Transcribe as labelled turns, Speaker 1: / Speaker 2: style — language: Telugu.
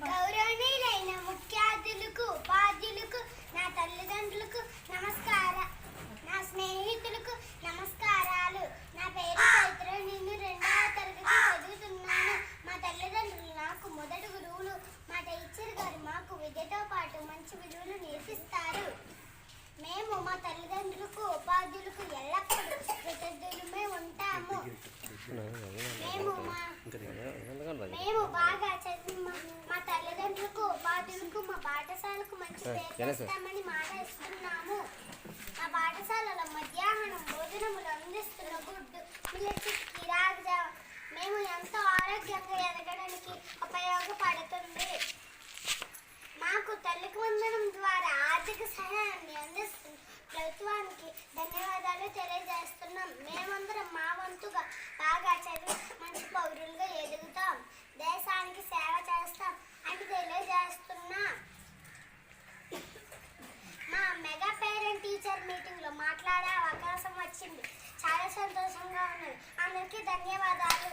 Speaker 1: గౌరవనీయులైన ముఖ్య అతిథులకు, ఉపాధ్యులకు, నా తల్లిదండ్రులకు నమస్కారం, నా స్నేహితులకు నమస్కారాలు. నా పేరు చైత్ర. నేను 2వ తరగతి చదువుతున్నాను. మా తల్లిదండ్రులు నాకు మొదటి గురువులు. మా టీచర్ గారు మాకు విద్యతో పాటు మంచి విలువలు నేర్పిస్తారు. మేము మా తల్లిదండ్రులకు, ఉపాధ్యులకు ఎల్లప్పుడూ కృతజ్ఞులమై ఉంటాము. మేము బాగా చదివి మా తల్లిదండ్రులకు, ఉపాధ్యులకు, మా పాఠశాలకు మంచి పేరు తెస్తామని మాట ఇస్తున్నాము. మా పాఠశాలలో మధ్యాహ్నం భోజనములు అందిస్తున్న గుడ్డు, మిల్లెట్స్, కిరాక్ జావ మేము ఎంతో ఆరోగ్యంగా ఎదగడానికి ఉపయోగపడుతుంది. మాకు తల్లికి వందనం ద్వారా ఆర్థిక సహాయాన్ని అందిస్తున్న ప్రభుత్వానికి ధన్యవాదాలు తెలియజేస్తున్నాం. మేమందరం మా వంతుగా బాగా చదివి మంచి పౌరులుగా ఎదుగుతాం, దేశానికి సేవ చేస్తాం అని తెలియజేస్తున్నాం. మా మెగా పేరెంట్ టీచర్ మీటింగ్లో మాట్లాడే అవకాశం వచ్చింది. చాలా సంతోషంగా ఉన్నది. అందరికీ ధన్యవాదాలు.